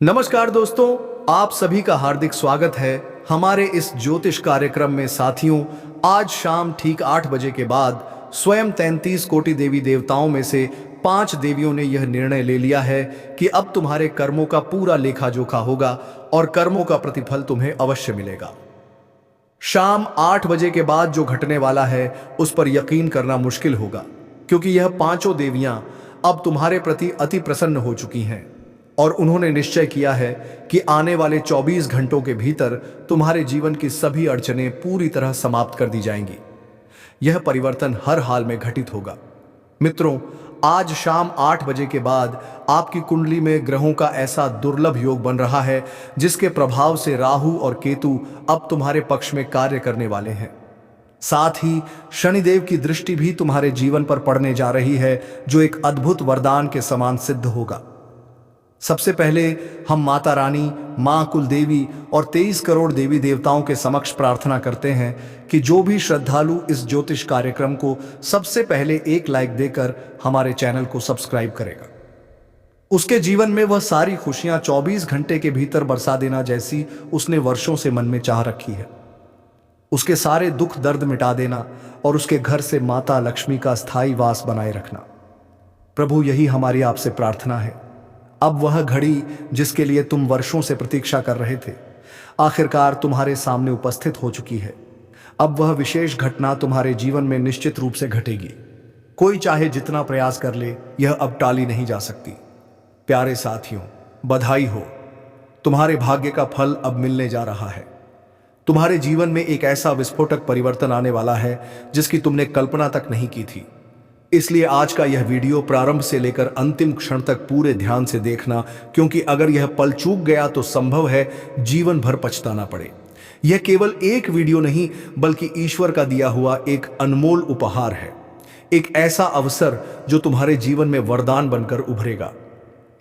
नमस्कार दोस्तों, आप सभी का हार्दिक स्वागत है हमारे इस ज्योतिष कार्यक्रम में। साथियों, आज शाम ठीक 8 बजे के बाद स्वयं 33 कोटि देवी देवताओं में से 5 देवियों ने यह निर्णय ले लिया है कि अब तुम्हारे कर्मों का पूरा लेखा जोखा होगा और कर्मों का प्रतिफल तुम्हें अवश्य मिलेगा। शाम 8 बजे के बाद जो घटने वाला है उस पर यकीन करना मुश्किल होगा, क्योंकि यह पांचों देवियां अब तुम्हारे प्रति अति प्रसन्न हो चुकी हैं और उन्होंने निश्चय किया है कि आने वाले 24 घंटों के भीतर तुम्हारे जीवन की सभी अड़चनें पूरी तरह समाप्त कर दी जाएंगी। यह परिवर्तन हर हाल में घटित होगा। मित्रों, आज शाम 8 बजे के बाद आपकी कुंडली में ग्रहों का ऐसा दुर्लभ योग बन रहा है जिसके प्रभाव से राहु और केतु अब तुम्हारे पक्ष में कार्य करने वाले हैं। साथ ही शनिदेव की दृष्टि भी तुम्हारे जीवन पर पड़ने जा रही है, जो एक अद्भुत वरदान के समान सिद्ध होगा। सबसे पहले हम माता रानी, मां कुलदेवी और 23 करोड़ देवी देवताओं के समक्ष प्रार्थना करते हैं कि जो भी श्रद्धालु इस ज्योतिष कार्यक्रम को सबसे पहले एक लाइक देकर हमारे चैनल को सब्सक्राइब करेगा, उसके जीवन में वह सारी खुशियां 24 घंटे के भीतर बरसा देना जैसी उसने वर्षों से मन में चाह रखी है। उसके सारे दुख दर्द मिटा देना और उसके घर से माता लक्ष्मी का स्थायी वास बनाए रखना। प्रभु, यही हमारी आपसे प्रार्थना है। अब वह घड़ी जिसके लिए तुम वर्षों से प्रतीक्षा कर रहे थे, आखिरकार तुम्हारे सामने उपस्थित हो चुकी है। अब वह विशेष घटना तुम्हारे जीवन में निश्चित रूप से घटेगी। कोई चाहे जितना प्रयास कर ले, यह अब टाली नहीं जा सकती। प्यारे साथियों, बधाई हो, तुम्हारे भाग्य का फल अब मिलने जा रहा है। तुम्हारे जीवन में एक ऐसा विस्फोटक परिवर्तन आने वाला है जिसकी तुमने कल्पना तक नहीं की थी। इसलिए आज का यह वीडियो प्रारंभ से लेकर अंतिम क्षण तक पूरे ध्यान से देखना, क्योंकि अगर यह पल चूक गया तो संभव है जीवन भर पछताना पड़े। यह केवल एक वीडियो नहीं, बल्कि ईश्वर का दिया हुआ एक अनमोल उपहार है, एक ऐसा अवसर जो तुम्हारे जीवन में वरदान बनकर उभरेगा।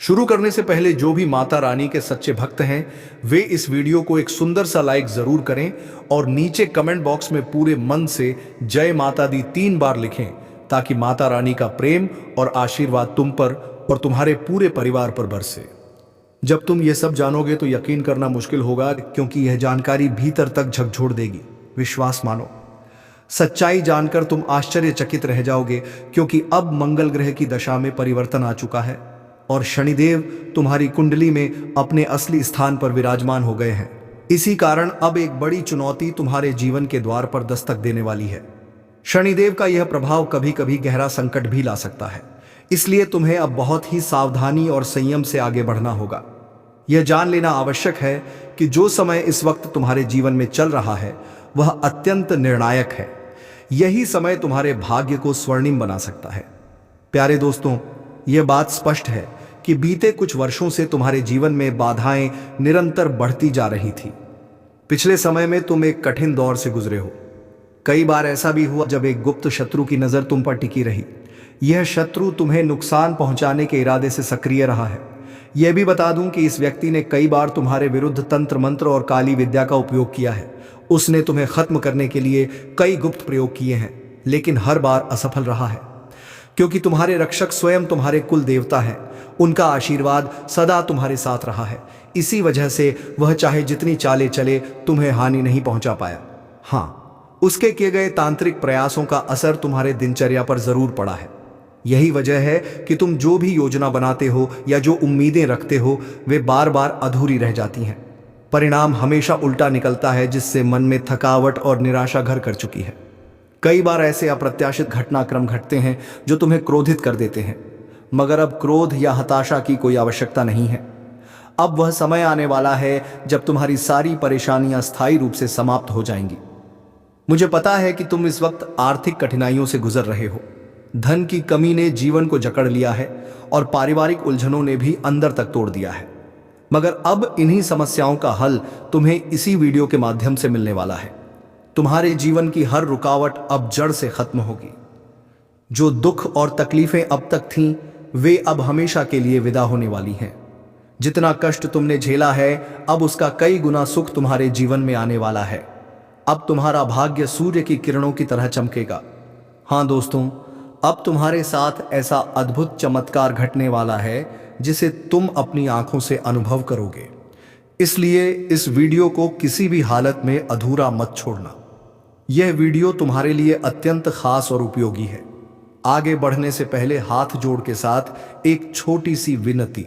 शुरू करने से पहले जो भी माता रानी के सच्चे भक्त हैं, वे इस वीडियो को एक सुंदर सा लाइक जरूर करें और नीचे कमेंट बॉक्स में पूरे मन से जय माता दी 3 बार लिखें, ताकि माता रानी का प्रेम और आशीर्वाद तुम पर और तुम्हारे पूरे परिवार पर बरसे। जब तुम ये सब जानोगे तो यकीन करना मुश्किल होगा, क्योंकि यह जानकारी भीतर तक झकझोर देगी। विश्वास मानो, सच्चाई जानकर तुम आश्चर्यचकित रह जाओगे, क्योंकि अब मंगल ग्रह की दशा में परिवर्तन आ चुका है और शनिदेव तुम्हारी कुंडली में अपने असली स्थान पर विराजमान हो गए हैं। इसी कारण अब एक बड़ी चुनौती तुम्हारे जीवन के द्वार पर दस्तक देने वाली है। शनिदेव का यह प्रभाव कभी कभी गहरा संकट भी ला सकता है, इसलिए तुम्हें अब बहुत ही सावधानी और संयम से आगे बढ़ना होगा। यह जान लेना आवश्यक है कि जो समय इस वक्त तुम्हारे जीवन में चल रहा है वह अत्यंत निर्णायक है। यही समय तुम्हारे भाग्य को स्वर्णिम बना सकता है। प्यारे दोस्तों, यह बात स्पष्ट है कि बीते कुछ वर्षों से तुम्हारे जीवन में बाधाएं निरंतर बढ़ती जा रही थी। पिछले समय में तुम एक कठिन दौर से गुजरे हो। कई बार ऐसा भी हुआ जब एक गुप्त शत्रु की नजर तुम पर टिकी रही। यह शत्रु तुम्हें नुकसान पहुंचाने के इरादे से सक्रिय रहा है। यह भी बता दूं कि इस व्यक्ति ने कई बार तुम्हारे विरुद्ध तंत्र मंत्र और काली विद्या का उपयोग किया है। उसने तुम्हें खत्म करने के लिए कई गुप्त प्रयोग किए हैं, लेकिन हर बार असफल रहा है, क्योंकि तुम्हारे रक्षक स्वयं तुम्हारे कुल देवता हैं। उनका आशीर्वाद सदा तुम्हारे साथ रहा है। इसी वजह से वह चाहे जितनी चालें चले, तुम्हें हानि नहीं पहुंचा पाया। हाँ, उसके किए गए तांत्रिक प्रयासों का असर तुम्हारे दिनचर्या पर जरूर पड़ा है। यही वजह है कि तुम जो भी योजना बनाते हो या जो उम्मीदें रखते हो, वे बार बार अधूरी रह जाती हैं। परिणाम हमेशा उल्टा निकलता है, जिससे मन में थकावट और निराशा घर कर चुकी है। कई बार ऐसे अप्रत्याशित घटनाक्रम घटते हैं जो तुम्हें क्रोधित कर देते हैं, मगर अब क्रोध या हताशा की कोई आवश्यकता नहीं है। अब वह समय आने वाला है जब तुम्हारी सारी परेशानियां स्थायी रूप से समाप्त हो जाएंगी। मुझे पता है कि तुम इस वक्त आर्थिक कठिनाइयों से गुजर रहे हो। धन की कमी ने जीवन को जकड़ लिया है और पारिवारिक उलझनों ने भी अंदर तक तोड़ दिया है। मगर अब इन्हीं समस्याओं का हल तुम्हें इसी वीडियो के माध्यम से मिलने वाला है। तुम्हारे जीवन की हर रुकावट अब जड़ से खत्म होगी। जो दुख और तकलीफें अब तक थीं, वे अब हमेशा के लिए विदा होने वाली हैं। जितना कष्ट तुमने झेला है, अब उसका कई गुना सुख तुम्हारे जीवन में आने वाला है। अब तुम्हारा भाग्य सूर्य की किरणों की तरह चमकेगा। हाँ दोस्तों, अब तुम्हारे साथ ऐसा अद्भुत चमत्कार घटने वाला है जिसे तुम अपनी आंखों से अनुभव करोगे। इसलिए इस वीडियो को किसी भी हालत में अधूरा मत छोड़ना। यह वीडियो तुम्हारे लिए अत्यंत खास और उपयोगी है। आगे बढ़ने से पहले हाथ जोड़ के साथ एक छोटी सी विनती।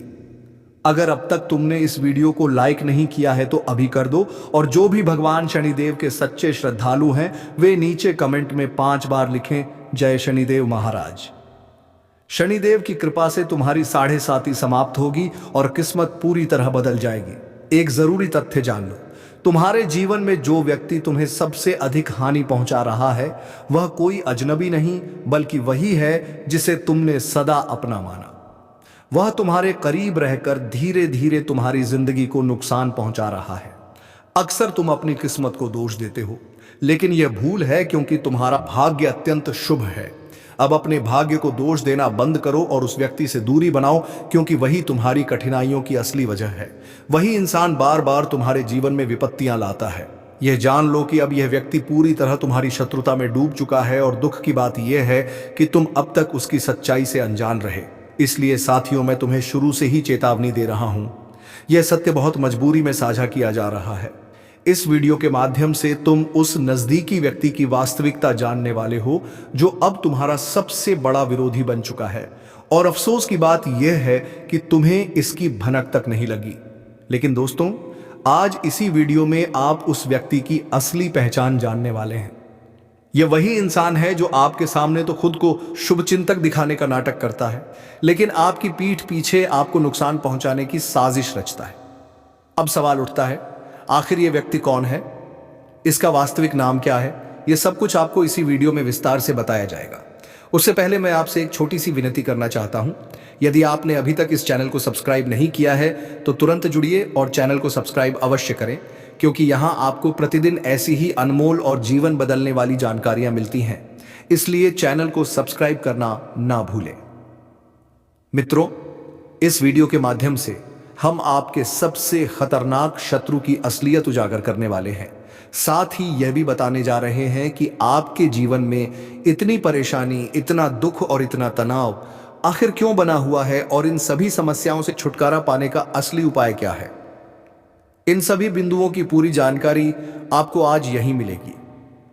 अगर अब तक तुमने इस वीडियो को लाइक नहीं किया है तो अभी कर दो, और जो भी भगवान शनिदेव के सच्चे श्रद्धालु हैं वे नीचे कमेंट में 5 बार लिखें, जय शनिदेव महाराज। शनिदेव की कृपा से तुम्हारी 7.5 समाप्त होगी और किस्मत पूरी तरह बदल जाएगी। एक जरूरी तथ्य जान लो, तुम्हारे जीवन में जो व्यक्ति तुम्हें सबसे अधिक हानि पहुंचा रहा है वह कोई अजनबी नहीं बल्कि वही है जिसे तुमने सदा अपना माना। वह तुम्हारे करीब रहकर धीरे धीरे तुम्हारी जिंदगी को नुकसान पहुंचा रहा है। अक्सर तुम अपनी किस्मत को दोष देते हो, लेकिन यह भूल है क्योंकि तुम्हारा भाग्य अत्यंत शुभ है। अब अपने भाग्य को दोष देना बंद करो और उस व्यक्ति से दूरी बनाओ, क्योंकि वही तुम्हारी कठिनाइयों की असली वजह है। वही इंसान बार बार तुम्हारे जीवन में विपत्तियां लाता है। यह जान लो कि अब यह व्यक्ति पूरी तरह तुम्हारी शत्रुता में डूब चुका है, और दुख की बात यह है कि तुम अब तक उसकी सच्चाई से अनजान रहे। इसलिए साथियों, मैं तुम्हें शुरू से ही चेतावनी दे रहा हूं। यह सत्य बहुत मजबूरी में साझा किया जा रहा है। इस वीडियो के माध्यम से तुम उस नजदीकी व्यक्ति की वास्तविकता जानने वाले हो जो अब तुम्हारा सबसे बड़ा विरोधी बन चुका है। और अफसोस की बात यह है कि तुम्हें इसकी भनक तक नहीं लगी। लेकिन दोस्तों, आज इसी वीडियो में आप उस व्यक्ति की असली पहचान जानने वाले हैं। यह वही इंसान है जो आपके सामने तो खुद को शुभचिंतक दिखाने का नाटक करता है, लेकिन आपकी पीठ पीछे आपको नुकसान पहुंचाने की साजिश रचता है। अब सवाल उठता है, आखिर ये व्यक्ति कौन है, इसका वास्तविक नाम क्या है? यह सब कुछ आपको इसी वीडियो में विस्तार से बताया जाएगा। उससे पहले मैं आपसे एक छोटी सी विनती करना चाहता हूं। यदि आपने अभी तक इस चैनल को सब्सक्राइब नहीं किया है तो तुरंत जुड़िए और चैनल को सब्सक्राइब अवश्य करें, क्योंकि यहां आपको प्रतिदिन ऐसी ही अनमोल और जीवन बदलने वाली जानकारियां मिलती हैं। इसलिए चैनल को सब्सक्राइब करना ना भूलें। मित्रों, इस वीडियो के माध्यम से हम आपके सबसे खतरनाक शत्रु की असलियत उजागर करने वाले हैं। साथ ही यह भी बताने जा रहे हैं कि आपके जीवन में इतनी परेशानी, इतना दुख और इतना तनाव आखिर क्यों बना हुआ है, और इन सभी समस्याओं से छुटकारा पाने का असली उपाय क्या है। इन सभी बिंदुओं की पूरी जानकारी आपको आज यहीं मिलेगी।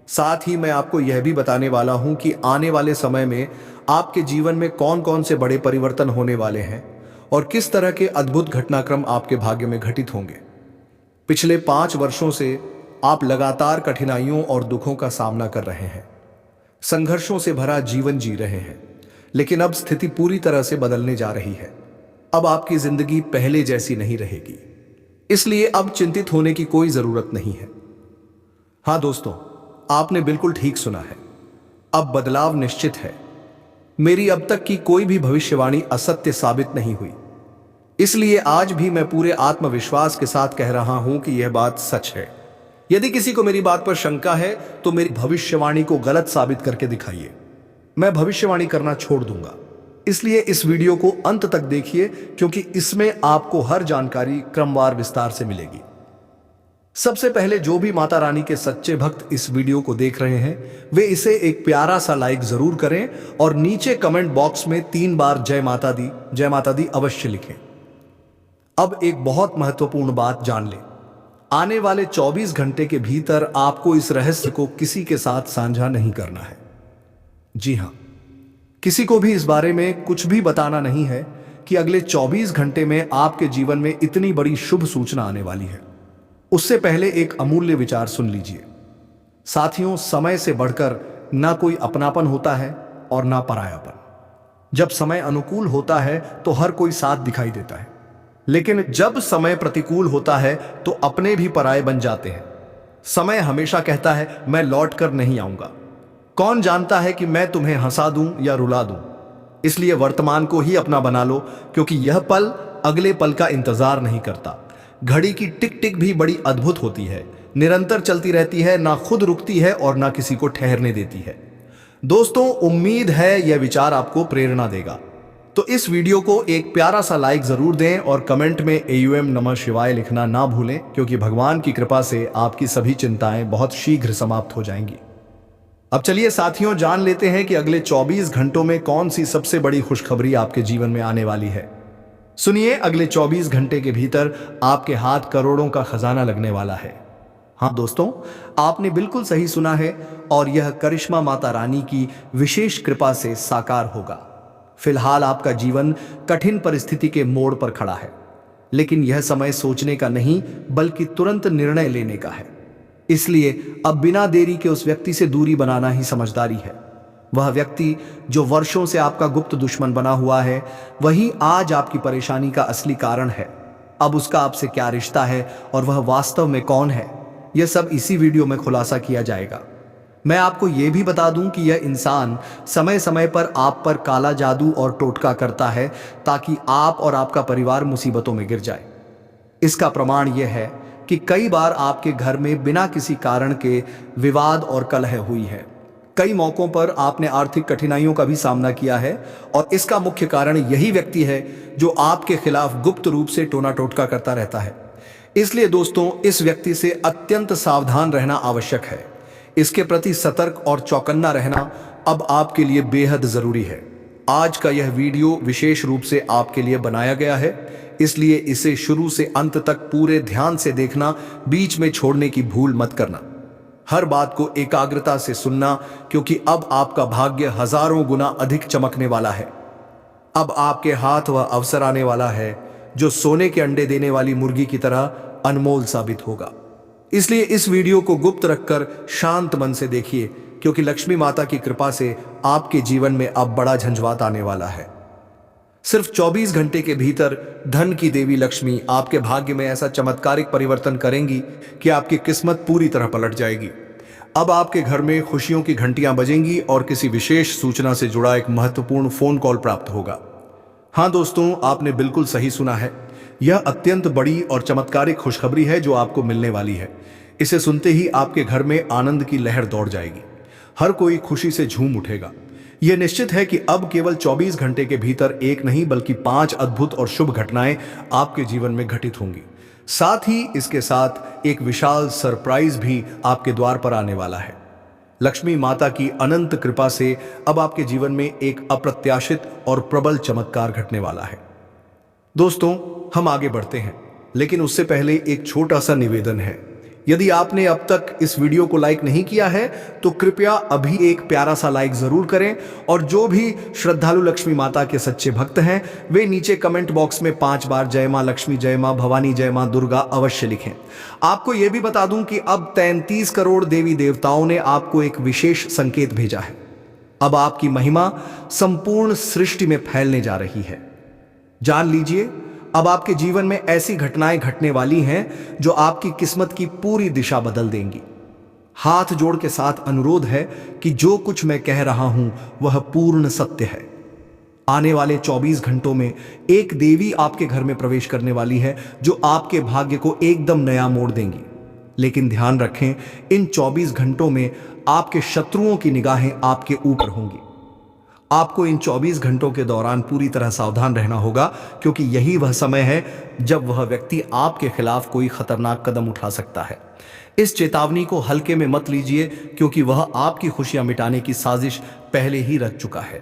साथ ही मैं आपको यह भी बताने वाला हूं कि आने वाले समय में आपके जीवन में कौन कौन से बड़े परिवर्तन होने वाले हैं और किस तरह के अद्भुत घटनाक्रम आपके भाग्य में घटित होंगे। पिछले 5 वर्षों से आप लगातार कठिनाइयों और दुखों का सामना कर रहे हैं, संघर्षों से भरा जीवन जी रहे हैं, लेकिन अब स्थिति पूरी तरह से बदलने जा रही है। अब आपकी जिंदगी पहले जैसी नहीं रहेगी, इसलिए अब चिंतित होने की कोई जरूरत नहीं है। हां दोस्तों, आपने बिल्कुल ठीक सुना है, अब बदलाव निश्चित है। मेरी अब तक की कोई भी भविष्यवाणी असत्य साबित नहीं हुई, इसलिए आज भी मैं पूरे आत्मविश्वास के साथ कह रहा हूं कि यह बात सच है। यदि किसी को मेरी बात पर शंका है तो मेरी भविष्यवाणी को गलत साबित करके दिखाइए। मैं भविष्यवाणी करना छोड़ दूंगा। इसलिए इस वीडियो को अंत तक देखिए, क्योंकि इसमें आपको हर जानकारी क्रमवार विस्तार से मिलेगी। सबसे पहले जो भी माता रानी के सच्चे भक्त इस वीडियो को देख रहे हैं वे इसे एक प्यारा सा लाइक जरूर करें और नीचे कमेंट बॉक्स में 3 बार जय माता दी अवश्य लिखें। अब एक बहुत महत्वपूर्ण बात जान लें, आने वाले 24 घंटे के भीतर आपको इस रहस्य को किसी के साथ साझा नहीं करना है। जी हां, किसी को भी इस बारे में कुछ भी बताना नहीं है कि अगले 24 घंटे में आपके जीवन में इतनी बड़ी शुभ सूचना आने वाली है। उससे पहले एक अमूल्य विचार सुन लीजिए। साथियों, समय से बढ़कर ना कोई अपनापन होता है और ना परायापन। जब समय अनुकूल होता है तो हर कोई साथ दिखाई देता है, लेकिन जब समय प्रतिकूल होता है तो अपने भी पराये बन जाते हैं। समय हमेशा कहता है मैं लौट कर नहीं आऊंगा। कौन जानता है कि मैं तुम्हें हंसा दूं या रुला दूं। इसलिए वर्तमान को ही अपना बना लो, क्योंकि यह पल अगले पल का इंतजार नहीं करता। घड़ी की टिक टिक भी बड़ी अद्भुत होती है, निरंतर चलती रहती है, ना खुद रुकती है और ना किसी को ठहरने देती है। दोस्तों, उम्मीद है यह विचार आपको प्रेरणा देगा, तो इस वीडियो को एक प्यारा सा लाइक जरूर दें और कमेंट में AUM नमः शिवाय लिखना ना भूलें, क्योंकि भगवान की कृपा से आपकी सभी चिंताएं बहुत शीघ्र समाप्त हो जाएंगी। अब चलिए साथियों, जान लेते हैं कि अगले 24 घंटों में कौन सी सबसे बड़ी खुशखबरी आपके जीवन में आने वाली है। सुनिए, अगले 24 घंटे के भीतर आपके हाथ करोड़ों का खजाना लगने वाला है। हाँ दोस्तों, आपने बिल्कुल सही सुना है और यह करिश्मा माता रानी की विशेष कृपा से साकार होगा। फिलहाल आपका जीवन कठिन परिस्थिति के मोड़ पर खड़ा है, लेकिन यह समय सोचने का नहीं बल्कि तुरंत निर्णय लेने का है। इसलिए अब बिना देरी के उस व्यक्ति से दूरी बनाना ही समझदारी है। वह व्यक्ति जो वर्षों से आपका गुप्त दुश्मन बना हुआ है, वही आज आपकी परेशानी का असली कारण है। अब उसका आपसे क्या रिश्ता है और वह वास्तव में कौन है, यह सब इसी वीडियो में खुलासा किया जाएगा। मैं आपको यह भी बता दूं कि यह इंसान समय समय पर आप पर काला जादू और टोटका करता है ताकि आप और आपका परिवार मुसीबतों में गिर जाए। इसका प्रमाण यह है कि कई बार आपके घर में बिना किसी कारण के विवाद और कलह हुई है। कई मौकों पर आपने आर्थिक कठिनाइयों का भी सामना किया है और इसका मुख्य कारण यही व्यक्ति है जो आपके खिलाफ गुप्त रूप से टोना टोटका करता रहता है। इसलिए दोस्तों, इस व्यक्ति से अत्यंत सावधान रहना आवश्यक है। इसके प्रति सतर्क और चौकन्ना रहना अब आपके लिए बेहद जरूरी है। आज का यह वीडियो विशेष रूप से आपके लिए बनाया गया है, इसलिए इसे शुरू से अंत तक पूरे ध्यान से देखना, बीच में छोड़ने की भूल मत करना। हर बात को एकाग्रता से सुनना, क्योंकि अब आपका भाग्य हजारों गुना अधिक चमकने वाला है। अब आपके हाथ वह अवसर आने वाला है जो सोने के अंडे देने वाली मुर्गी की तरह अनमोल साबित होगा। इसलिए इस वीडियो को गुप्त रखकर शांत मन से देखिए, क्योंकि लक्ष्मी माता की कृपा से आपके जीवन में अब बड़ा झंझावात आने वाला है। सिर्फ 24 घंटे के भीतर धन की देवी लक्ष्मी आपके भाग्य में ऐसा चमत्कारिक परिवर्तन करेंगी कि आपकी किस्मत पूरी तरह पलट जाएगी। अब आपके घर में खुशियों की घंटियां बजेंगी और किसी विशेष सूचना से जुड़ा एक महत्वपूर्ण फोन कॉल प्राप्त होगा। हाँ दोस्तों, आपने बिल्कुल सही सुना है। यह अत्यंत बड़ी और चमत्कारिक खुशखबरी है जो आपको मिलने वाली है। इसे सुनते ही आपके घर में आनंद की लहर दौड़ जाएगी। हर कोई खुशी से झूम उठेगा। यह निश्चित है कि अब केवल 24 घंटे के भीतर एक नहीं बल्कि 5 अद्भुत और शुभ घटनाएं आपके जीवन में घटित होंगी। साथ ही इसके साथ एक विशाल सरप्राइज भी आपके द्वार पर आने वाला है। लक्ष्मी माता की अनंत कृपा से अब आपके जीवन में एक अप्रत्याशित और प्रबल चमत्कार घटने वाला है। दोस्तों, हम आगे बढ़ते हैं, लेकिन उससे पहले एक छोटा सा निवेदन है। यदि आपने अब तक इस वीडियो को लाइक नहीं किया है तो कृपया अभी एक प्यारा सा लाइक जरूर करें, और जो भी श्रद्धालु लक्ष्मी माता के सच्चे भक्त हैं वे नीचे कमेंट बॉक्स में 5 बार जय मां लक्ष्मी, जय मां भवानी, जय मां दुर्गा अवश्य लिखें। आपको यह भी बता दूं कि अब 33 करोड़ देवी देवताओं ने आपको एक विशेष संकेत भेजा है। अब आपकी महिमा संपूर्ण सृष्टि में फैलने जा रही है। जान लीजिए, अब आपके जीवन में ऐसी घटनाएं घटने वाली हैं जो आपकी किस्मत की पूरी दिशा बदल देंगी। हाथ जोड़ के साथ अनुरोध है कि जो कुछ मैं कह रहा हूं वह पूर्ण सत्य है। आने वाले 24 घंटों में एक देवी आपके घर में प्रवेश करने वाली है जो आपके भाग्य को एकदम नया मोड़ देंगी। लेकिन ध्यान रखें, इन 24 घंटों में आपके शत्रुओं की निगाहें आपके ऊपर होंगी। आपको इन 24 घंटों के दौरान पूरी तरह सावधान रहना होगा, क्योंकि यही वह समय है जब वह व्यक्ति आपके खिलाफ कोई खतरनाक कदम उठा सकता है। इस चेतावनी को हल्के में मत लीजिए, क्योंकि वह आपकी खुशियां मिटाने की साजिश पहले ही रच चुका है।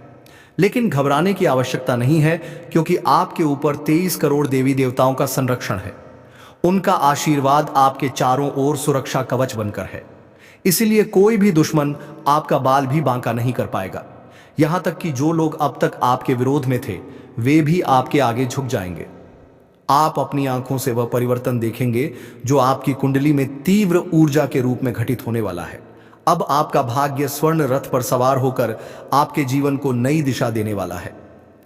लेकिन घबराने की आवश्यकता नहीं है, क्योंकि आपके ऊपर 23 करोड़ देवी देवताओं का संरक्षण है। उनका आशीर्वाद आपके चारों ओर सुरक्षा कवच बनकर है। इसीलिए कोई भी दुश्मन आपका बाल भी बांका नहीं कर पाएगा। यहां तक कि जो लोग अब तक आपके विरोध में थे वे भी आपके आगे झुक जाएंगे। आप अपनी आंखों से वह परिवर्तन देखेंगे जो आपकी कुंडली में तीव्र ऊर्जा के रूप में घटित होने वाला है। अब आपका भाग्य स्वर्ण रथ पर सवार होकर आपके जीवन को नई दिशा देने वाला है।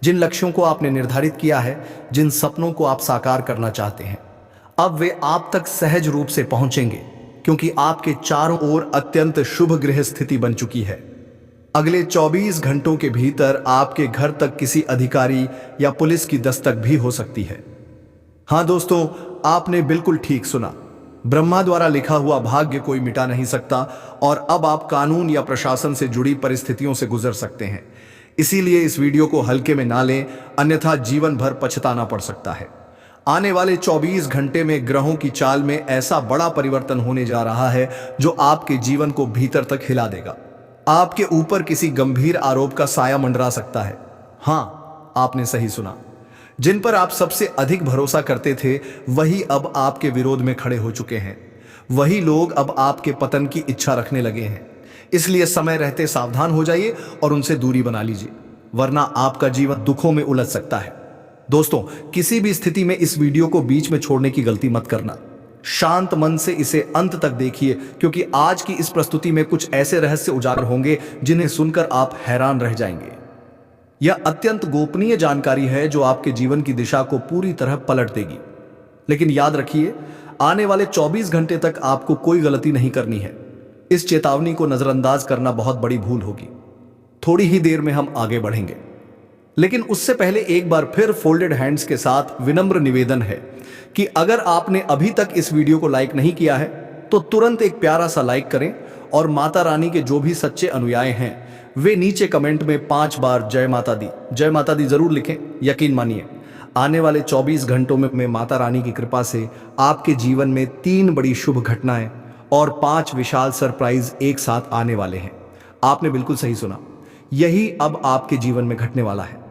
जिन लक्ष्यों को आपने निर्धारित किया है, जिन सपनों को आप साकार करना चाहते हैं, अब वे आप तक सहज रूप से पहुंचेंगे, क्योंकि आपके चारों ओर अत्यंत शुभ ग्रह स्थिति बन चुकी है। अगले 24 घंटों के भीतर आपके घर तक किसी अधिकारी या पुलिस की दस्तक भी हो सकती है। हां दोस्तों, आपने बिल्कुल ठीक सुना। ब्रह्मा द्वारा लिखा हुआ भाग्य कोई मिटा नहीं सकता, और अब आप कानून या प्रशासन से जुड़ी परिस्थितियों से गुजर सकते हैं। इसीलिए इस वीडियो को हल्के में ना लें, अन्यथा जीवन भर पछताना पड़ सकता है। आने वाले 24 घंटे में ग्रहों की चाल में ऐसा बड़ा परिवर्तन होने जा रहा है जो आपके जीवन को भीतर तक हिला देगा। आपके ऊपर किसी गंभीर आरोप का साया मंडरा सकता है। हां, आपने सही सुना। जिन पर आप सबसे अधिक भरोसा करते थे वही अब आपके विरोध में खड़े हो चुके हैं। वही लोग अब आपके पतन की इच्छा रखने लगे हैं। इसलिए समय रहते सावधान हो जाइए और उनसे दूरी बना लीजिए, वरना आपका जीवन दुखों में उलझ सकता है। दोस्तों, किसी भी स्थिति में इस वीडियो को बीच में छोड़ने की गलती मत करना। शांत मन से इसे अंत तक देखिए, क्योंकि आज की इस प्रस्तुति में कुछ ऐसे रहस्य उजागर होंगे जिन्हें सुनकर आप हैरान रह जाएंगे। यह अत्यंत गोपनीय जानकारी है जो आपके जीवन की दिशा को पूरी तरह पलट देगी। लेकिन याद रखिए, आने वाले 24 घंटे तक आपको कोई गलती नहीं करनी है। इस चेतावनी को नजरअंदाज करना बहुत बड़ी भूल होगी। थोड़ी ही देर में हम आगे बढ़ेंगे, लेकिन उससे पहले एक बार फिर फोल्डेड हैंड्स के साथ विनम्र निवेदन है कि अगर आपने अभी तक इस वीडियो को लाइक नहीं किया है तो तुरंत एक प्यारा सा लाइक करें, और माता रानी के जो भी सच्चे अनुयायी हैं वे नीचे कमेंट में 5 बार जय माता दी जरूर लिखें। यकीन मानिए, आने वाले 24 घंटों में माता रानी की कृपा से आपके जीवन में 3 बड़ी शुभ घटनाएं और 5 विशाल सरप्राइज एक साथ आने वाले हैं। आपने बिल्कुल सही सुना, यही अब आपके जीवन में घटने वाला है।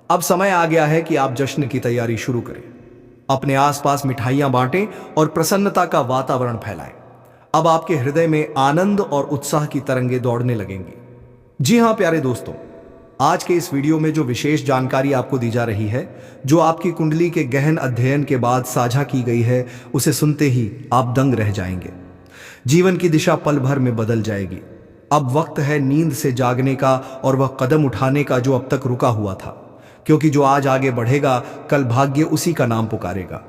अब समय आ गया है कि आप जश्न की तैयारी शुरू करें। अपने आसपास मिठाइयां बांटें और प्रसन्नता का वातावरण फैलाएं। अब आपके हृदय में आनंद और उत्साह की तरंगें दौड़ने लगेंगी। जी हां प्यारे दोस्तों, आज के इस वीडियो में जो विशेष जानकारी आपको दी जा रही है, जो आपकी कुंडली के गहन अध्ययन के बाद साझा की गई है, उसे सुनते ही आप दंग रह जाएंगे। जीवन की दिशा पल भर में बदल जाएगी। अब वक्त है नींद से जागने का और वह कदम उठाने का जो अब तक रुका हुआ था, क्योंकि जो आज आगे बढ़ेगा कल भाग्य उसी का नाम पुकारेगा।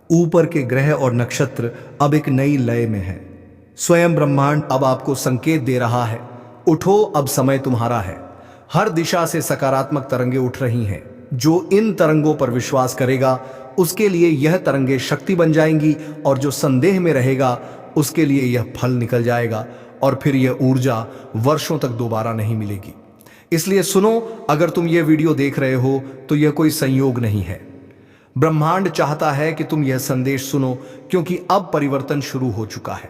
ऊपर के ग्रह और नक्षत्र अब एक नई लय में है। स्वयं ब्रह्मांड अब आपको संकेत दे रहा है, उठो, अब समय तुम्हारा है। हर दिशा से सकारात्मक तरंगें उठ रही हैं। जो इन तरंगों पर विश्वास करेगा उसके लिए यह तरंगें शक्ति बन जाएंगी, और जो संदेह में रहेगा उसके लिए यह फल निकल जाएगा, और फिर यह ऊर्जा वर्षों तक दोबारा नहीं मिलेगी। इसलिए सुनो, अगर तुम यह वीडियो देख रहे हो तो यह कोई संयोग नहीं है। ब्रह्मांड चाहता है कि तुम यह संदेश सुनो, क्योंकि अब परिवर्तन शुरू हो चुका है।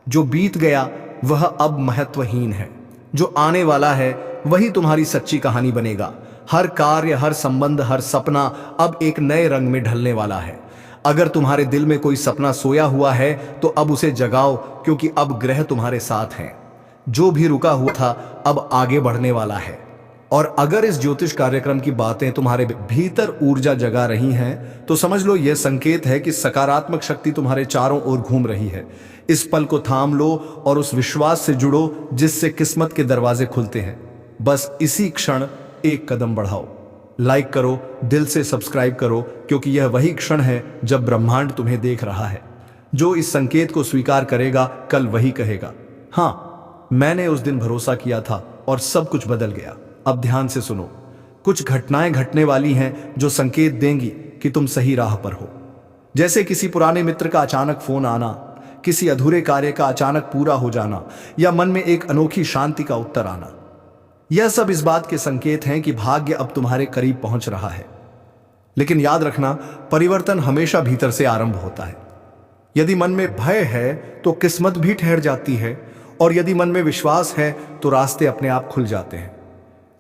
जो बीत गया वह अब महत्वहीन है। जो आने वाला है वही तुम्हारी सच्ची कहानी बनेगा। हर कार्य, हर संबंध, हर सपना अब एक नए रंग में ढलने वाला है। अगर तुम्हारे दिल में कोई सपना सोया हुआ है तो अब उसे जगाओ, क्योंकि अब ग्रह तुम्हारे साथ हैं। जो भी रुका हुआ था अब आगे बढ़ने वाला है। और अगर इस ज्योतिष कार्यक्रम की बातें तुम्हारे भीतर ऊर्जा जगा रही हैं तो समझ लो यह संकेत है कि सकारात्मक शक्ति तुम्हारे चारों ओर घूम रही है। इस पल को थाम लो और उस विश्वास से जुड़ो जिससे किस्मत के दरवाजे खुलते हैं। बस इसी क्षण एक कदम बढ़ाओ। लाइक करो, दिल से सब्सक्राइब करो, क्योंकि यह वही क्षण है जब ब्रह्मांड तुम्हें देख रहा है। जो इस संकेत को स्वीकार करेगा कल वही कहेगा, हाँ, मैंने उस दिन भरोसा किया था और सब कुछ बदल गया। अब ध्यान से सुनो, कुछ घटनाएं घटने वाली हैं जो संकेत देंगी कि तुम सही राह पर हो। जैसे किसी पुराने मित्र का अचानक फोन आना, किसी अधूरे कार्य का अचानक पूरा हो जाना, या मन में एक अनोखी शांति का उत्तर आना। यह सब इस बात के संकेत हैं कि भाग्य अब तुम्हारे करीब पहुंच रहा है। लेकिन याद रखना, परिवर्तन हमेशा भीतर से आरंभ होता है। यदि मन में भय है तो किस्मत भी ठहर जाती है, और यदि मन में विश्वास है तो रास्ते अपने आप खुल जाते हैं।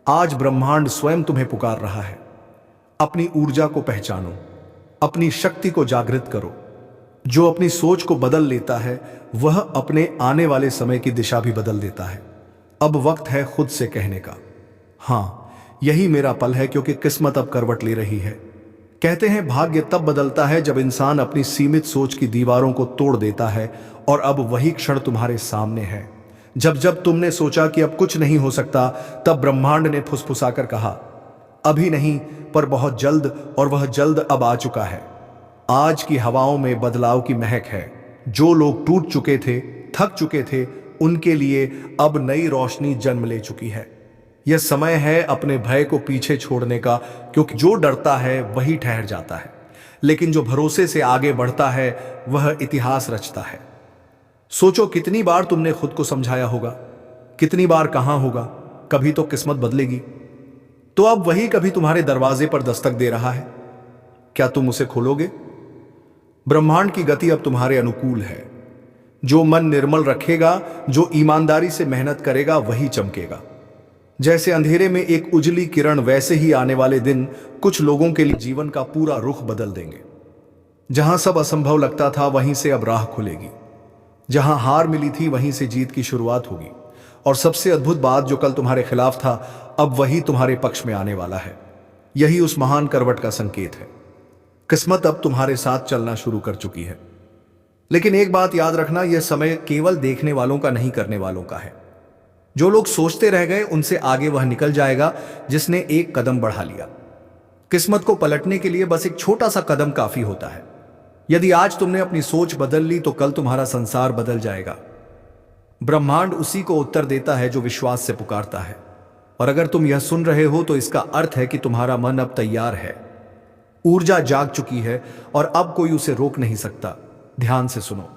आज ब्रह्मांड स्वयं तुम्हें पुकार रहा है। अपनी ऊर्जा को पहचानो, अपनी शक्ति को जागृत करो। जो अपनी सोच को बदल लेता है वह अपने आने वाले समय की दिशा भी बदल देता है। अब वक्त है खुद से कहने का, हाँ, यही मेरा पल है, क्योंकि किस्मत अब करवट ले रही है। कहते हैं भाग्य तब बदलता है जब इंसान अपनी सीमित सोच की दीवारों को तोड़ देता है, और अब वही क्षण तुम्हारे सामने है। जब जब तुमने सोचा कि अब कुछ नहीं हो सकता, तब ब्रह्मांड ने फुसफुसाकर कहा, अभी नहीं, पर बहुत जल्द, और वह जल्द अब आ चुका है। आज की हवाओं में बदलाव की महक है। जो लोग टूट चुके थे, थक चुके थे, उनके लिए अब नई रोशनी जन्म ले चुकी है। यह समय है अपने भय को पीछे छोड़ने का, क्योंकि जो डरता है वही ठहर जाता है, लेकिन जो भरोसे से आगे बढ़ता है वह इतिहास रचता है। सोचो, कितनी बार तुमने खुद को समझाया होगा, कितनी बार कहां होगा, कभी तो किस्मत बदलेगी। तो अब वही कभी तुम्हारे दरवाजे पर दस्तक दे रहा है। क्या तुम उसे खोलोगे? ब्रह्मांड की गति अब तुम्हारे अनुकूल है। जो मन निर्मल रखेगा, जो ईमानदारी से मेहनत करेगा, वही चमकेगा। जैसे अंधेरे में एक उजली किरण, वैसे ही आने वाले दिन कुछ लोगों के लिए जीवन का पूरा रुख बदल देंगे। जहां सब असंभव लगता था, वहीं से अब राह खुलेगी। जहां हार मिली थी, वहीं से जीत की शुरुआत होगी। और सबसे अद्भुत बात, जो कल तुम्हारे खिलाफ था, अब वही तुम्हारे पक्ष में आने वाला है। यही उस महान करवट का संकेत है। किस्मत अब तुम्हारे साथ चलना शुरू कर चुकी है। लेकिन एक बात याद रखना, यह समय केवल देखने वालों का नहीं, करने वालों का है। जो लोग सोचते रह गए, उनसे आगे वह निकल जाएगा जिसने एक कदम बढ़ा लिया। किस्मत को पलटने के लिए बस एक छोटा सा कदम काफी होता है। यदि आज तुमने अपनी सोच बदल ली, तो कल तुम्हारा संसार बदल जाएगा। ब्रह्मांड उसी को उत्तर देता है जो विश्वास से पुकारता है। और अगर तुम यह सुन रहे हो, तो इसका अर्थ है कि तुम्हारा मन अब तैयार है। ऊर्जा जाग चुकी है और अब कोई उसे रोक नहीं सकता। ध्यान से सुनो।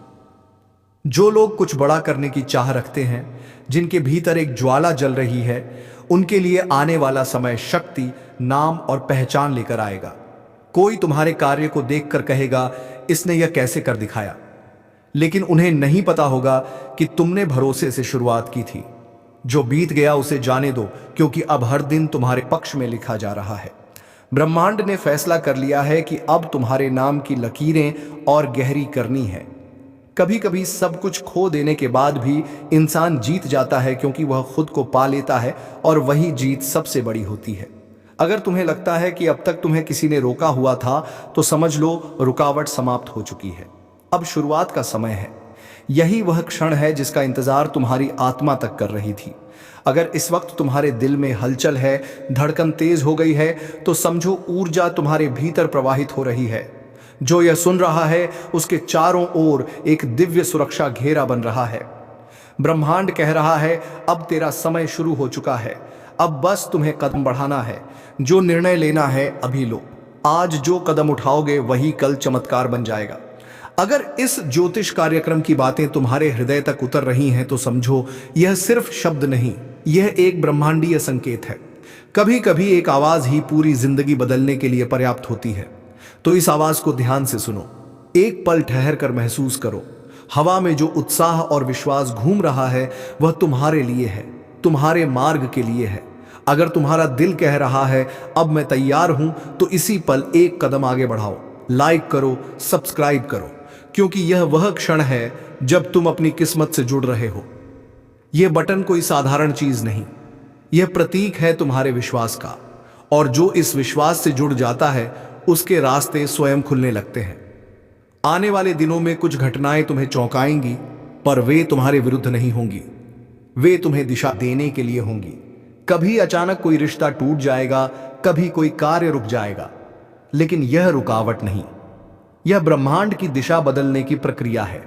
जो लोग कुछ बड़ा करने की चाह रखते हैं, जिनके भीतर एक ज्वाला जल रही है, उनके लिए आने वाला समय शक्ति, नाम और पहचान लेकर आएगा। कोई तुम्हारे कार्य को देखकर कहेगा, इसने यह कैसे कर दिखाया। लेकिन उन्हें नहीं पता होगा कि तुमने भरोसे से शुरुआत की थी। जो बीत गया उसे जाने दो, क्योंकि अब हर दिन तुम्हारे पक्ष में लिखा जा रहा है। ब्रह्मांड ने फैसला कर लिया है कि अब तुम्हारे नाम की लकीरें और गहरी करनी है। कभी कभी सब कुछ खो देने के बाद भी इंसान जीत जाता है, क्योंकि वह खुद को पा लेता है, और वही जीत सबसे बड़ी होती है। अगर तुम्हें लगता है कि अब तक तुम्हें किसी ने रोका हुआ था, तो समझ लो रुकावट समाप्त हो चुकी है। अब शुरुआत का समय है। यही वह क्षण है जिसका इंतजार तुम्हारी आत्मा तक कर रही थी। अगर इस वक्त तुम्हारे दिल में हलचल है, धड़कन तेज हो गई है, तो समझो ऊर्जा तुम्हारे भीतर प्रवाहित हो रही है। जो यह सुन रहा है, उसके चारों ओर एक दिव्य सुरक्षा घेरा बन रहा है। ब्रह्मांड कह रहा है, अब तेरा समय शुरू हो चुका है। अब बस तुम्हें कदम बढ़ाना है। जो निर्णय लेना है, अभी लो। आज जो कदम उठाओगे, वही कल चमत्कार बन जाएगा। अगर इस ज्योतिष कार्यक्रम की बातें तुम्हारे हृदय तक उतर रही हैं, तो समझो यह सिर्फ शब्द नहीं, यह एक ब्रह्मांडीय संकेत है। कभी कभी एक आवाज ही पूरी जिंदगी बदलने के लिए पर्याप्त होती है। तो इस आवाज को ध्यान से सुनो। एक पल ठहर कर महसूस करो। हवा में जो उत्साह और विश्वास घूम रहा है, वह तुम्हारे लिए है, तुम्हारे मार्ग के लिए है। अगर तुम्हारा दिल कह रहा है, अब मैं तैयार हूं, तो इसी पल एक कदम आगे बढ़ाओ। लाइक करो, सब्सक्राइब करो, क्योंकि यह वह क्षण है जब तुम अपनी किस्मत से जुड़ रहे हो। यह बटन कोई साधारण चीज नहीं, यह प्रतीक है तुम्हारे विश्वास का। और जो इस विश्वास से जुड़ जाता है, उसके रास्ते स्वयं खुलने लगते हैं। आने वाले दिनों में कुछ घटनाएं तुम्हें चौंकाएंगी, पर वे तुम्हारे विरुद्ध नहीं होंगी। वे तुम्हें दिशा देने के लिए होंगी। कभी अचानक कोई रिश्ता टूट जाएगा, कभी कोई कार्य रुक जाएगा, लेकिन यह रुकावट नहीं, यह ब्रह्मांड की दिशा बदलने की प्रक्रिया है।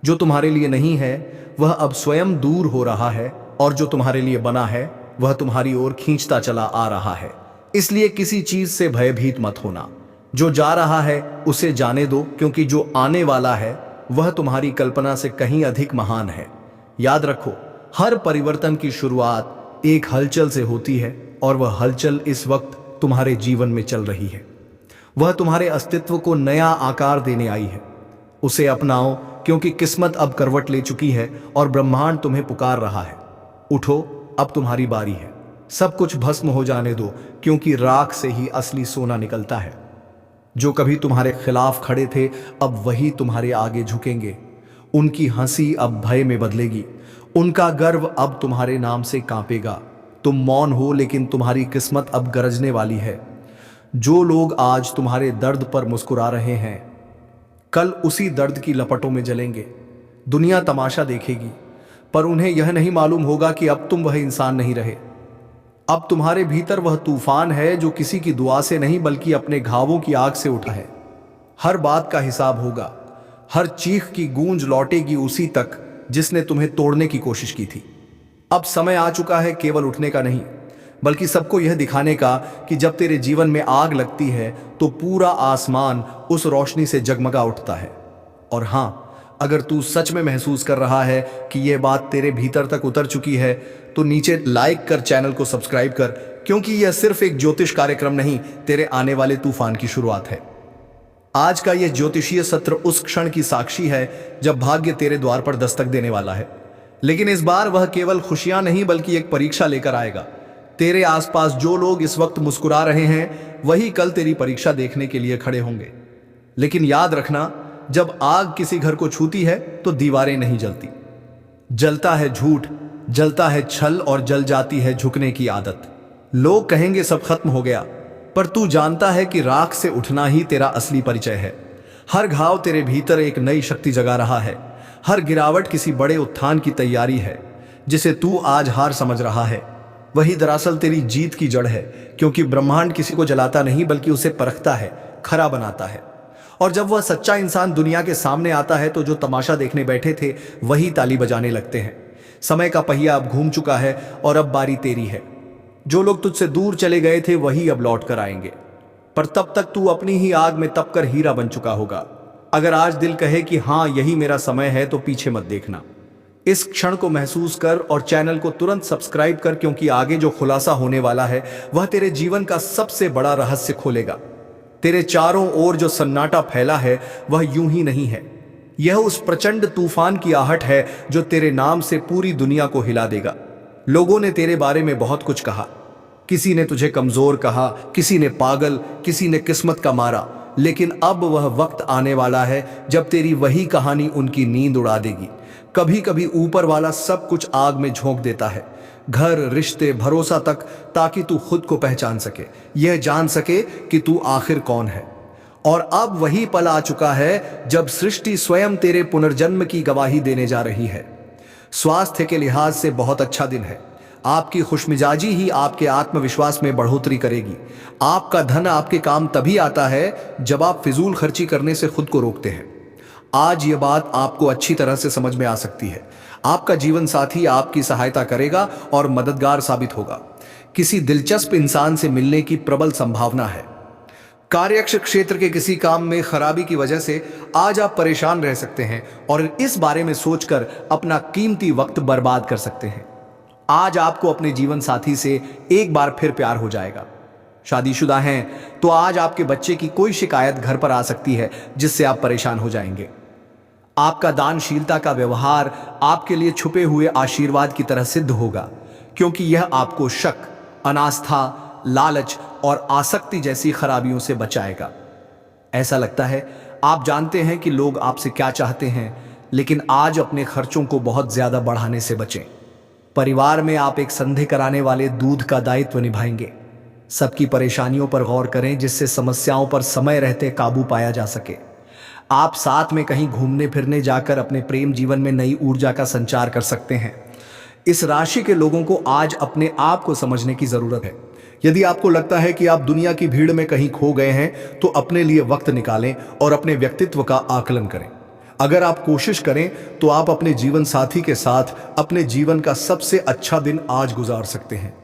जो तुम्हारे लिए नहीं है, वह अब स्वयं दूर हो रहा है, और जो तुम्हारे लिए बना है, वह तुम्हारी ओर खींचता चला आ रहा है। इसलिए किसी चीज से भयभीत मत होना। जो जा रहा है, उसे जाने दो, क्योंकि जो आने वाला है, वह तुम्हारी कल्पना से कहीं अधिक महान है। याद रखो, हर परिवर्तन की शुरुआत एक हलचल से होती है, और वह हलचल इस वक्त तुम्हारे जीवन में चल रही है। वह तुम्हारे अस्तित्व को नया आकार देने आई है। उसे अपनाओ, क्योंकि किस्मत अब करवट ले चुकी है और ब्रह्मांड तुम्हें पुकार रहा है। उठो, अब तुम्हारी बारी है। सब कुछ भस्म हो जाने दो, क्योंकि राख से ही असली सोना निकलता है। जो कभी तुम्हारे खिलाफ खड़े थे, अब वही तुम्हारे आगे झुकेंगे। उनकी हंसी अब भय में बदलेगी, उनका गर्व अब तुम्हारे नाम से कांपेगा। तुम मौन हो, लेकिन तुम्हारी किस्मत अब गरजने वाली है। जो लोग आज तुम्हारे दर्द पर मुस्कुरा रहे हैं, कल उसी दर्द की लपटों में जलेंगे। दुनिया तमाशा देखेगी, पर उन्हें यह नहीं मालूम होगा कि अब तुम वह इंसान नहीं रहे। अब तुम्हारे भीतर वह तूफान है जो किसी की दुआ से नहीं, बल्कि अपने घावों की आग से उठा है। हर बात का हिसाब होगा। हर चीख की गूंज लौटेगी उसी तक जिसने तुम्हें तोड़ने की कोशिश की थी। अब समय आ चुका है केवल उठने का नहीं, बल्कि सबको यह दिखाने का कि जब तेरे जीवन में आग लगती है, तो पूरा आसमान उस रोशनी से जगमगा उठता है। और हां, अगर तू सच में महसूस कर रहा है कि यह बात तेरे भीतर तक उतर चुकी है, तो नीचे लाइक कर, चैनल को सब्सक्राइब कर, क्योंकि यह सिर्फ एक ज्योतिष कार्यक्रम नहीं, तेरे आने वाले तूफान की शुरुआत है। आज का यह ज्योतिषीय सत्र उस क्षण की साक्षी है जब भाग्य तेरे द्वार पर दस्तक देने वाला है। लेकिन इस बार वह केवल खुशियां नहीं, बल्कि एक परीक्षा लेकर आएगा। तेरे आसपास जो लोग इस वक्त मुस्कुरा रहे हैं वही कल तेरी परीक्षा देखने के लिए खड़े होंगे। लेकिन याद रखना, जब आग किसी घर को छूती है तो दीवारें नहीं जलती, जलता है झूठ, जलता है छल और जल जाती है झुकने की आदत। लोग कहेंगे सब खत्म हो गया, पर तू जानता है कि राख से उठना ही तेरा असली परिचय है। हर घाव तेरे भीतर एक नई शक्ति जगा रहा है। हर गिरावट किसी बड़े उत्थान की तैयारी है। जिसे तू आज हार समझ रहा है वही दरअसल तेरी जीत की जड़ है, क्योंकि ब्रह्मांड किसी को जलाता नहीं बल्कि उसे परखता है, खरा बनाता है। और जब वह सच्चा इंसान दुनिया के सामने आता है तो जो तमाशा देखने बैठे थे वही ताली बजाने लगते हैं। समय का पहिया अब घूम चुका है और अब बारी तेरी है। जो लोग तुझसे दूर चले गए थे वही अब लौट कर आएंगे, पर तब तक तू अपनी ही आग में तपकर हीरा बन चुका होगा। अगर आज दिल कहे कि हाँ यही मेरा समय है तो पीछे मत देखना। इस क्षण को महसूस कर और चैनल को तुरंत सब्सक्राइब कर, क्योंकि आगे जो खुलासा होने वाला है वह तेरे जीवन का सबसे बड़ा रहस्य खोलेगा। तेरे चारों ओर जो सन्नाटा फैला है वह यूं ही नहीं है। यह उस प्रचंड तूफान की आहट है जो तेरे नाम से पूरी दुनिया को हिला देगा। लोगों ने तेरे बारे में बहुत कुछ कहा। किसी ने तुझे कमजोर कहा, किसी ने पागल, किसी ने किस्मत का मारा। लेकिन अब वह वक्त आने वाला है जब तेरी वही कहानी उनकी नींद उड़ा देगी। कभी कभी ऊपर वाला सब कुछ आग में झोंक देता है, घर, रिश्ते, भरोसा तक, ताकि तू खुद को पहचान सके, यह जान सके कि तू आखिर कौन है। और अब वही पल आ चुका है जब सृष्टि स्वयं तेरे पुनर्जन्म की गवाही देने जा रही है। स्वास्थ्य के लिहाज से बहुत अच्छा दिन है। आपकी खुशमिजाजी ही आपके आत्मविश्वास में बढ़ोतरी करेगी। आपका धन आपके काम तभी आता है जब आप फिजूल खर्ची करने से खुद को रोकते हैं। आज यह बात आपको अच्छी तरह से समझ में आ सकती है। आपका जीवन साथी आपकी सहायता करेगा और मददगार साबित होगा। किसी दिलचस्प इंसान से मिलने की प्रबल संभावना है। कार्यक्षेत्र क्षेत्र के किसी काम में खराबी की वजह से आज आप परेशान रह सकते हैं और इस बारे में सोचकर अपना कीमती वक्त बर्बाद कर सकते हैं। आज आपको अपने जीवन साथी से एक बार फिर प्यार हो जाएगा। शादीशुदा हैं तो आज आपके बच्चे की कोई शिकायत घर पर आ सकती है जिससे आप परेशान हो जाएंगे। आपका दानशीलता का व्यवहार आपके लिए छुपे हुए आशीर्वाद की तरह सिद्ध होगा, क्योंकि यह आपको शक, अनास्था, लालच और आसक्ति जैसी खराबियों से बचाएगा। ऐसा लगता है आप जानते हैं कि लोग आपसे क्या चाहते हैं, लेकिन आज अपने खर्चों को बहुत ज्यादा बढ़ाने से बचें। परिवार में आप एक संदेह कराने वाले दूध का दायित्व निभाएंगे। सबकी परेशानियों पर गौर करें जिससे समस्याओं पर समय रहते काबू पाया जा सके। आप साथ में कहीं घूमने फिरने जाकर अपने प्रेम जीवन में नई ऊर्जा का संचार कर सकते हैं। इस राशि के लोगों को आज अपने आप को समझने की जरूरत है। यदि आपको लगता है कि आप दुनिया की भीड़ में कहीं खो गए हैं तो अपने लिए वक्त निकालें और अपने व्यक्तित्व का आकलन करें। अगर आप कोशिश करें तो आप अपने जीवन साथी के साथ अपने जीवन का सबसे अच्छा दिन आज गुजार सकते हैं।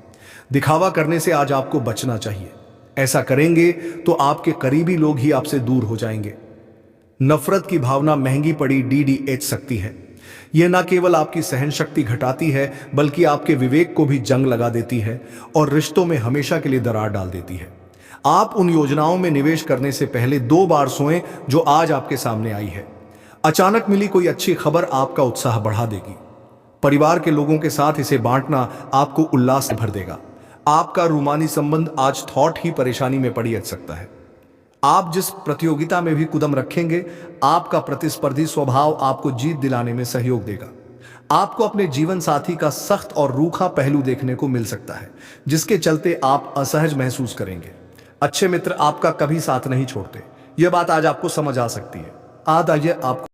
दिखावा करने से आज आपको बचना चाहिए। ऐसा करेंगे तो आपके करीबी लोग ही आपसे दूर हो जाएंगे। नफरत की भावना महंगी पड़ी DDH सकती है। यह न केवल आपकी सहन शक्ति घटाती है बल्कि आपके विवेक को भी जंग लगा देती है और रिश्तों में हमेशा के लिए दरार डाल देती है। आप उन योजनाओं में निवेश करने से पहले 2 बार सोएं जो आज आपके सामने आई है। अचानक मिली कोई अच्छी खबर आपका उत्साह बढ़ा देगी। परिवार के लोगों के साथ इसे बांटना आपको उल्लास से भर देगा। आपका रूमानी संबंध आज थॉट ही परेशानी में पड़ी अट सकता है। आप जिस प्रतियोगिता में भी कदम रखेंगे, आपका प्रतिस्पर्धी स्वभाव आपको जीत दिलाने में सहयोग देगा। आपको अपने जीवन साथी का सख्त और रूखा पहलू देखने को मिल सकता है, जिसके चलते आप असहज महसूस करेंगे। अच्छे मित्र आपका कभी साथ नहीं छोड़ते। यह बात आज आपको समझ आ सकती है। आज आइए आपको